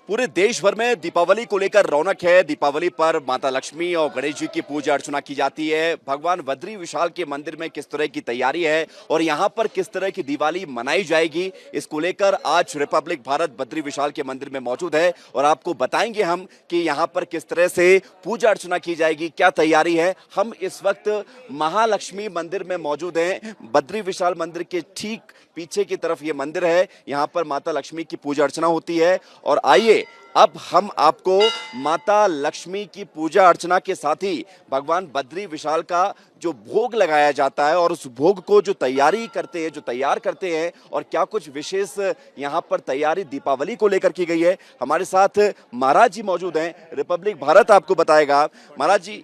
पूरे देश भर में दीपावली को लेकर रौनक है। दीपावली पर माता लक्ष्मी और गणेश जी की पूजा अर्चना की जाती है। भगवान बद्री विशाल के मंदिर में किस तरह की तैयारी है और यहाँ पर किस तरह की दिवाली मनाई जाएगी, इसको लेकर आज रिपब्लिक भारत बद्री विशाल के मंदिर में मौजूद है और आपको बताएंगे हम कि यहाँ पर किस तरह से पूजा अर्चना की जाएगी, क्या तैयारी है। हम इस वक्त महालक्ष्मी मंदिर में मौजूद हैं। बद्री विशाल मंदिर के ठीक पीछे की तरफ ये मंदिर है। यहाँ पर माता लक्ष्मी की पूजा अर्चना होती है और आइए अब हम आपको माता लक्ष्मी की पूजा अर्चना के साथ ही भगवान बद्री विशाल का जो भोग लगाया जाता है और उस भोग को जो तैयारी करते हैं, जो तैयार करते हैं और क्या कुछ विशेष यहाँ पर तैयारी दीपावली को लेकर की गई है। हमारे साथ महाराज जी मौजूद हैं। रिपब्लिक भारत आपको बताएगा। महाराज जी,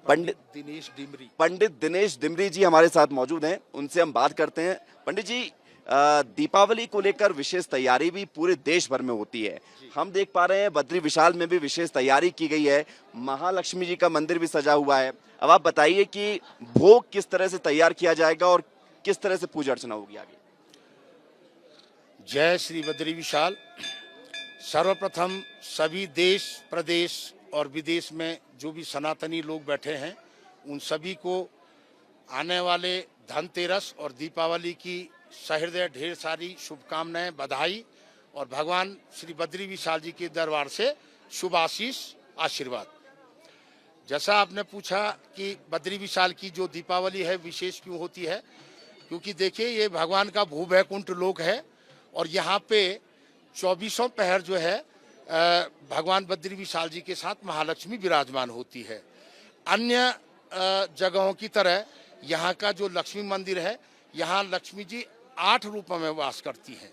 पंडित दिनेश डिमरी जी हमारे साथ मौजूद हैं, उनसे हम बात करते हैं। पंडित जी, दीपावली को लेकर विशेष तैयारी भी पूरे देश भर में होती है। हम देख पा रहे हैं बद्री विशाल में भी विशेष तैयारी की गई है। महालक्ष्मी जी का मंदिर भी सजा हुआ है। अब आप बताइए कि भोग किस तरह से तैयार किया जाएगा और किस तरह से पूजा अर्चना होगी आगे। जय श्री बद्री विशाल। सर्वप्रथम सभी देश, प्रदेश और विदेश में जो भी सनातनी लोग बैठे हैं उन सभी को आने वाले धनतेरस और दीपावली की सहृदय ढेर सारी शुभकामनाएं, बधाई और भगवान श्री बद्री विशाल जी के दरबार से शुभ आशीष, आशीर्वाद। जैसा आपने पूछा कि बद्री विशाल की जो दीपावली है विशेष क्यों होती है, क्योंकि देखिए ये भगवान का भूवैकुंठ लोक है और यहाँ पे 24 पहर जो है भगवान बद्री विशाल जी के साथ महालक्ष्मी विराजमान होती है। अन्य जगहों की तरह यहाँ का जो लक्ष्मी मंदिर है, यहाँ लक्ष्मी जी 8 रूपों में वास करती हैं।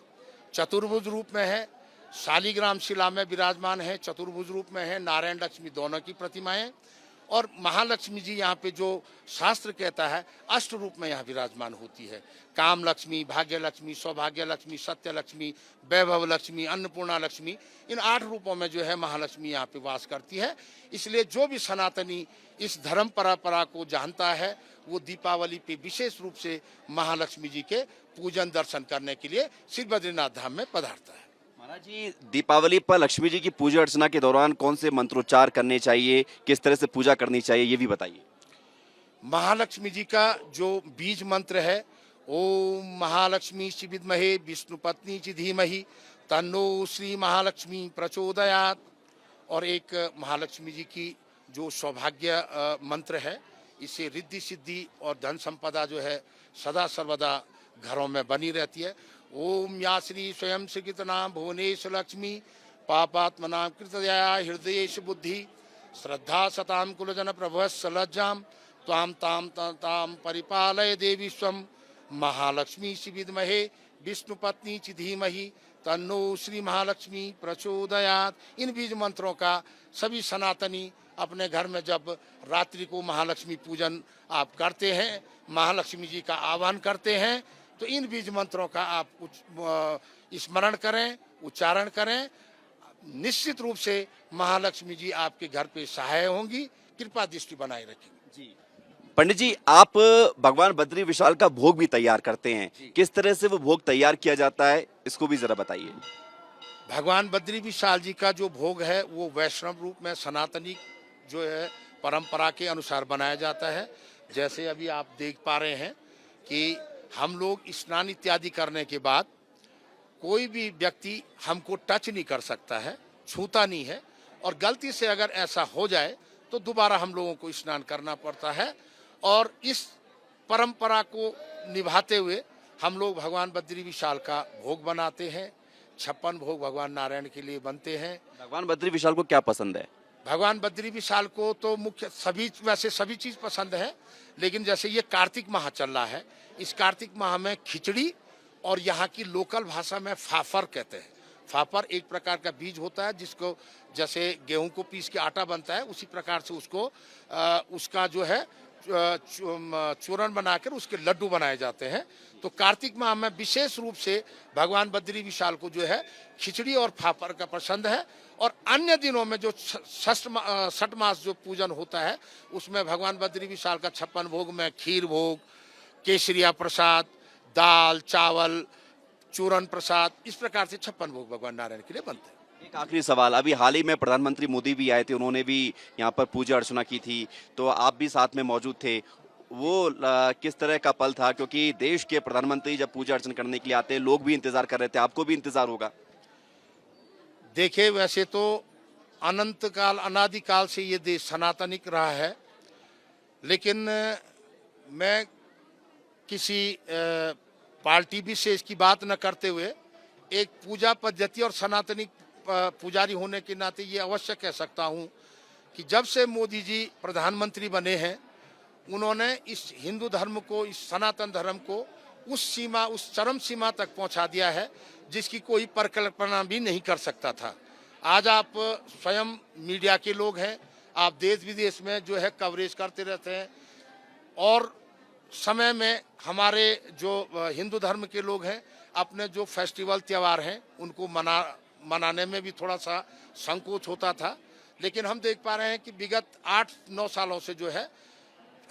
चतुर्भुज रूप में है, शालिग्राम शिला में विराजमान है, चतुर्भुज रूप में है, नारायण लक्ष्मी दोनों की प्रतिमाएं और महालक्ष्मी जी यहाँ पे जो शास्त्र कहता है अष्ट रूप में यहाँ विराजमान होती है। काम लक्ष्मी, भाग्य लक्ष्मी, सौभाग्य लक्ष्मी, सत्य लक्ष्मी, वैभव लक्ष्मी, अन्नपूर्णा लक्ष्मी, इन 8 रूपों में जो है महालक्ष्मी यहाँ पे वास करती है। इसलिए जो भी सनातनी इस धर्म परंपरा को जानता है वो दीपावली पे विशेष रूप से महालक्ष्मी जी के पूजन दर्शन करने के लिए श्री बद्रीनाथ धाम में पधारता है। महाराज जी, दीपावली पर लक्ष्मी जी की पूजा अर्चना के दौरान कौन से मंत्रोच्चार करने चाहिए, किस तरह से पूजा करनी चाहिए, ये भी बताइए। महालक्ष्मी जी का जो बीज मंत्र है, ओम महालक्ष्मी च विद्महे विष्णुपत्नी च धीमहि तन्नो श्री महालक्ष्मी प्रचोदयात्। और एक महालक्ष्मी जी की जो सौभाग्य मंत्र है, इससे रिद्धि सिद्धि और धन संपदा जो है सदा सर्वदा घरों में बनी रहती है। ओम या श्री स्वयं श्रीकृत नाम भुवनेश लक्ष्मी पापात्मनाम कृतदया हृदयेश बुद्धि श्रद्धा सताम कुलजन प्रभवस्स लज्जाम त्वाम ताम ताम परिपालय देवी स्वम महालक्ष्मी श्री विद्महे विष्णुपत्नी च धीमहि तन्नो श्री महालक्ष्मी प्रचोदयात्। इन बीज मंत्रों का सभी सनातनी अपने घर में जब रात्रि को महालक्ष्मी पूजन आप करते हैं, महालक्ष्मी जी का आह्वान करते हैं, तो इन बीज मंत्रों का आप स्मरण करें, उच्चारण करें। निश्चित रूप से महालक्ष्मी जी आपके घर पे सहाय होंगी, कृपा दृष्टि बनाए रखेंगी। जी पंडित जी, आप भगवान बद्री विशाल का भोग भी तैयार करते हैं, किस तरह से वो भोग तैयार किया जाता है, इसको भी जरा बताइए। भगवान बद्री विशाल जी का जो भोग है वो वैष्णव रूप में सनातनी जो है परंपरा के अनुसार बनाया जाता है। जैसे अभी आप देख पा रहे हैं कि हम लोग स्नान इत्यादि करने के बाद कोई भी व्यक्ति हमको टच नहीं कर सकता है, छूता नहीं है, और गलती से अगर ऐसा हो जाए तो दोबारा हम लोगों को स्नान करना पड़ता है। और इस परंपरा को निभाते हुए हम लोग भगवान बद्री विशाल का भोग बनाते हैं। 56 भोग भगवान नारायण के लिए बनते हैं। भगवान बद्री विशाल को क्या पसंद है? भगवान बद्री विशाल को तो मुख्य सभी चीज पसंद है, लेकिन जैसे ये कार्तिक माह चल रहा है, इस कार्तिक माह में खिचड़ी और यहाँ की लोकल भाषा में फाफर कहते हैं। फाफर एक प्रकार का बीज होता है जिसको जैसे गेहूं को पीस के आटा बनता है, उसी प्रकार से उसको उसका जो है चूरन बनाकर उसके लड्डू बनाए जाते हैं। तो कार्तिक माह में विशेष रूप से भगवान बद्री विशाल को जो है खिचड़ी और फाफर का पसंद है। और अन्य दिनों में जो छठ मास जो पूजन होता है उसमें भगवान बद्री विशाल का 56 भोग में खीर भोग, केसरिया प्रसाद, दाल, चावल, चूरन प्रसाद, इस प्रकार से 56 भोग भगवान नारायण के लिए बनते हैं। एक आखिरी सवाल, अभी हाल ही में प्रधानमंत्री मोदी भी आए थे, उन्होंने भी यहाँ पर पूजा अर्चना की थी, तो आप भी साथ में मौजूद थे। वो किस तरह का पल था, क्योंकि देश के प्रधानमंत्री जब पूजा अर्चना करने के लिए आते हैं, लोग भी इंतजार कर रहे थे, आपको भी इंतजार होगा। देखिए, वैसे तो अनंत काल अनादिकाल से ये देश सनातनिक रहा है, लेकिन मैं किसी पार्टी विशेष की बात न करते हुए एक पूजा पद्धति और सनातनी पुजारी होने के नाते ये अवश्य कह सकता हूँ कि जब से मोदी जी प्रधानमंत्री बने हैं, उन्होंने इस हिंदू धर्म को, इस सनातन धर्म को उस सीमा, उस चरम सीमा तक पहुंचा दिया है जिसकी कोई परिकल्पना भी नहीं कर सकता था। आज आप स्वयं मीडिया के लोग हैं, आप देश विदेश में जो है कवरेज करते रहते हैं, और समय में हमारे जो हिंदू धर्म के लोग हैं अपने जो फेस्टिवल त्यौहार हैं उनको मनाने में भी थोड़ा सा संकोच होता था, लेकिन हम देख पा रहे हैं कि विगत 8-9 सालों से जो है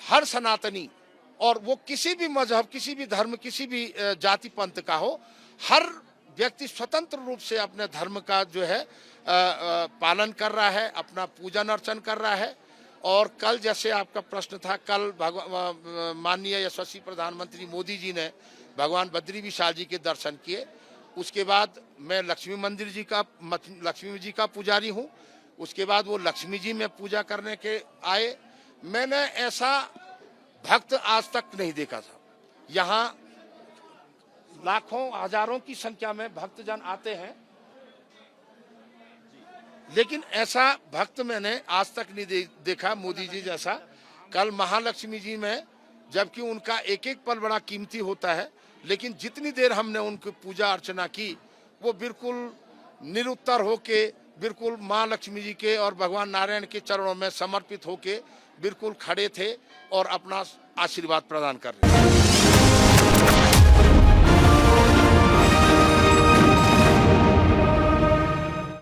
हर सनातनी, और वो किसी भी मजहब, किसी भी धर्म, किसी भी जाति पंथ का हो, हर व्यक्ति स्वतंत्र रूप से अपने धर्म का जो है पालन कर रहा है, अपना पूजन अर्चन कर रहा है। और कल जैसे आपका प्रश्न था, कल माननीय यशस्वी प्रधानमंत्री मोदी जी ने भगवान बद्री विशाल जी के दर्शन किए। उसके बाद मैं लक्ष्मी जी का पुजारी हूँ। उसके बाद वो लक्ष्मी जी में पूजा करने के आए। मैंने ऐसा भक्त आज तक नहीं देखा था। यहाँ लाखों हजारों की संख्या में भक्तजन आते हैं, लेकिन ऐसा भक्त मैंने आज तक नहीं देखा मोदी जी जैसा। कल महालक्ष्मी जी में, जबकि उनका एक एक पल बड़ा कीमती होता है, लेकिन जितनी देर हमने उनकी पूजा अर्चना की, वो बिल्कुल निरुत्तर होके, बिल्कुल माँ लक्ष्मी जी के और भगवान नारायण के चरणों में समर्पित होके बिल्कुल खड़े थे और अपना आशीर्वाद प्रदान कर रहे थे।